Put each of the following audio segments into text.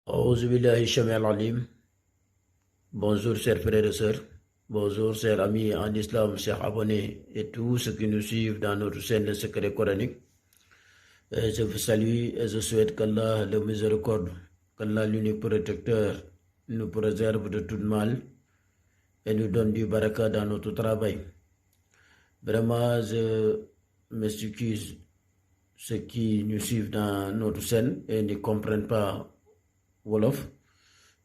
Auzu billahi shamil alim. Bonjour chers frères et sœurs, bonjour chers amis en islam, chers abonnés et tous ceux qui nous suivent dans notre chaîne de secret coranique. Je vous salue et je souhaite qu'Allah le miséricorde, qu'Allah l'unique protecteur nous préserve de tout mal et nous donne du baraka dans notre travail. Vraiment, je m'excuse ceux qui nous suivent dans notre chaîne et ne comprennent pas Wolof.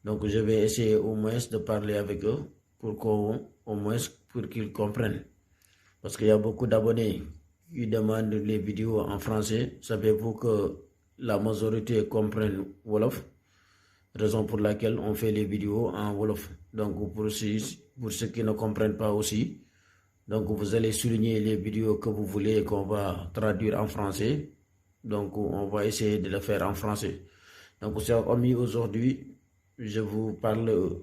Donc je vais essayer au moins de parler avec eux pour qu'ils comprennent. Parce qu'il y a beaucoup d'abonnés qui demandent les vidéos en français. Savez-vous que la majorité comprennent Wolof? Raison pour laquelle on fait les vidéos en Wolof. Donc pour ceux qui ne comprennent pas aussi, donc vous allez souligner les vidéos que vous voulez qu'on va traduire en français. Donc on va essayer de le faire en français. Donc chers amis, aujourd'hui, je vous parle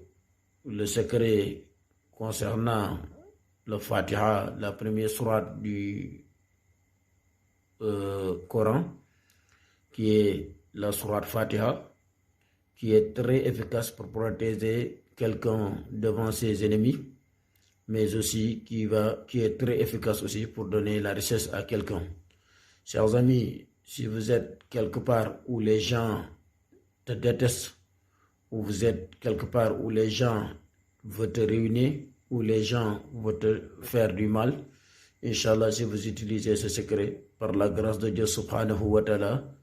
le secret concernant le Fatiha, la première sourate du Coran, qui est la sourate Fatiha, qui est très efficace pour protéger quelqu'un devant ses ennemis, mais aussi qui est très efficace aussi pour donner la richesse à quelqu'un. Chers amis, si vous êtes quelque part où les gens te détestent, où vous êtes quelque part où les gens veulent te ruiner, où les gens veulent te faire du mal, Inch'Allah, si vous utilisez ce secret, par la grâce de Dieu subhanahu wa ta'ala,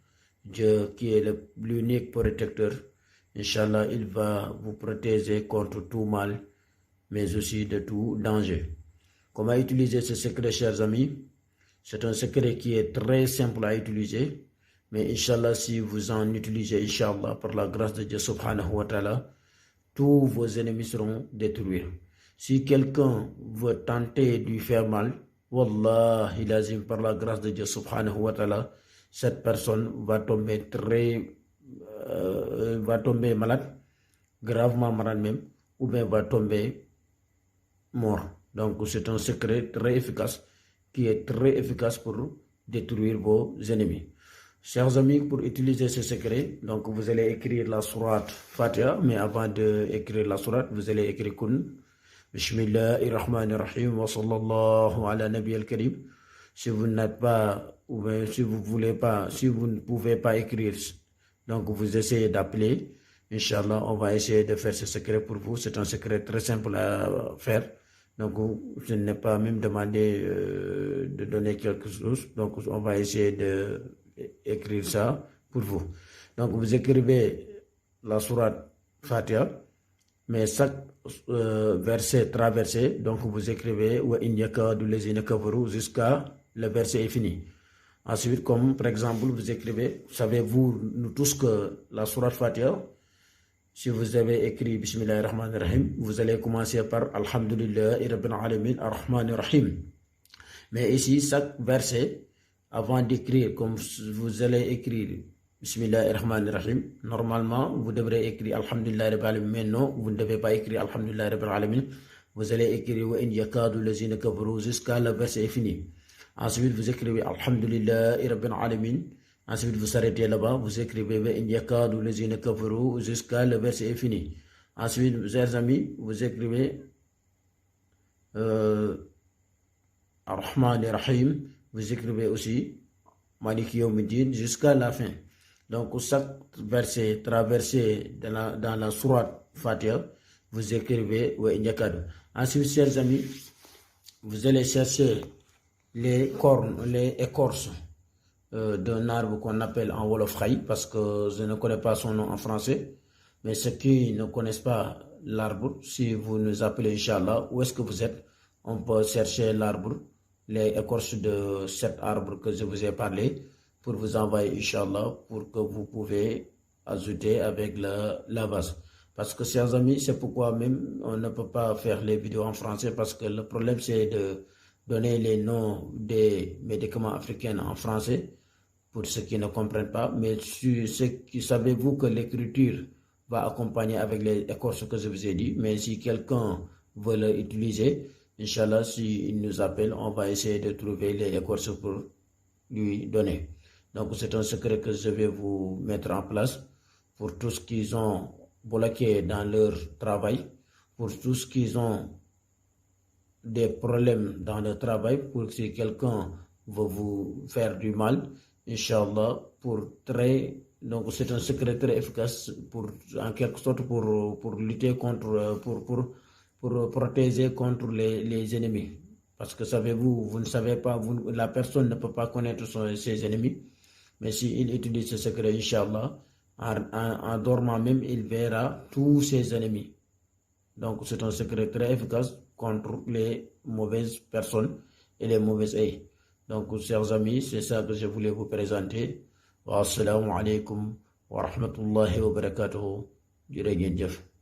Dieu qui est l'unique protecteur, Inch'Allah, il va vous protéger contre tout mal, mais aussi de tout danger. Comment utiliser ce secret, chers amis? C'est un secret qui est très simple à utiliser. Mais Inch'Allah, si vous en utilisez, Inch'Allah, par la grâce de Dieu subhanahu wa ta'ala, tous vos ennemis seront détruits. Si quelqu'un veut tenter de lui faire mal, Wallahi lazim, par la grâce de Dieu subhanahu wa ta'ala, cette personne va tomber malade, gravement malade même, ou bien va tomber mort. Donc c'est un secret très efficace, qui est très efficace pour détruire vos ennemis. Chers amis, pour utiliser ce secret, donc vous allez écrire la sourate Fatiha, mais avant d'écrire la sourate, vous allez écrire Kun. Bismillahirrahmanirrahim wa sallallahu ala nabi al-karim. Si vous n'êtes pas, ou bien si vous voulez pas, si vous ne pouvez pas écrire, donc vous essayez d'appeler. Inch'Allah, on va essayer de faire ce secret pour vous. C'est un secret très simple à faire. Donc, je n'ai pas même demandé de donner quelque chose. Donc, on va essayer d'écrire ça pour vous. Donc, vous écrivez la sourate Fatiha, mais chaque verset traversé, donc vous écrivez wa in yakadu lezina kafaru jusqu'à le verset est fini. Ensuite, comme par exemple, vous écrivez, savez-vous, nous tous, que la sourate Fatiha, si vous avez écrit Bismillahirrahmanirrahim, vous allez commencer par Alhamdulillahi Rabbil Alamin Ar-Rahmanir-Rahim. Mais ici, chaque verset, avant d'écrire, comme vous allez écrire Bismillahirrahmanirrahim, normalement, vous devrez écrire Alhamdulillahi Rabbil Alamin. Mais non, vous ne devez pas écrire Alhamdulillahi Rabbil Alamin. Vous allez écrire Wa in yakadu lazina kafaru jusqu'à le verset est fini. Ensuite, vous écrivez Alhamdulillahi Rabbil Alamin. Ensuite, vous arrêtez là-bas, vous écrivez jusqu'à le verset est fini. Ensuite, chers amis, vous écrivez Ar-Rahman Rahim, vous écrivez aussi Maliki Yawmiddin jusqu'à la fin. Donc, chaque verset traversé dans la sourate Fatiha, vous écrivez Wa in yakadu. Ensuite, chers amis, vous allez chercher les cornes, les écorces d'un arbre qu'on appelle en Wolof Khaï, parce que je ne connais pas son nom en français. Mais ceux qui ne connaissent pas l'arbre, si vous nous appelez Inch'Allah, où est-ce que vous êtes, on peut chercher l'arbre, les écorces de cet arbre que je vous ai parlé, pour vous envoyer Inch'Allah, pour que vous pouvez ajouter avec la base. Parce que, chers amis, c'est pourquoi même on ne peut pas faire les vidéos en français, parce que le problème c'est de donner les noms des médicaments africains en français, pour ceux qui ne comprennent pas. Mais savez-vous que l'écriture va accompagner avec les écorces que je vous ai dit. Mais si quelqu'un veut l'utiliser, Inch'Allah, s'il nous appelle, on va essayer de trouver les écorces pour lui donner. Donc c'est un secret que je vais vous mettre en place. pour tout ce qu'ils ont bloqué dans leur travail, pour tout ce qu'ils ont des problèmes dans le travail, pour si quelqu'un veut vous faire du mal, Inch'Allah, donc c'est un secret très efficace pour, en quelque sorte, pour lutter contre, pour protéger contre les ennemis. Parce que savez-vous, vous ne savez pas, la personne ne peut pas connaître ses ennemis, mais s'il utilise ce secret, Inch'Allah, en dormant même, il verra tous ses ennemis. Donc c'est un secret très efficace contre les mauvaises personnes et les mauvais œils. Donc, chers amis, c'est ça que je voulais vous présenter. Wa assalamu alaikum wa rahmatullahi wa barakatuhu. Jërë ngeen jëf.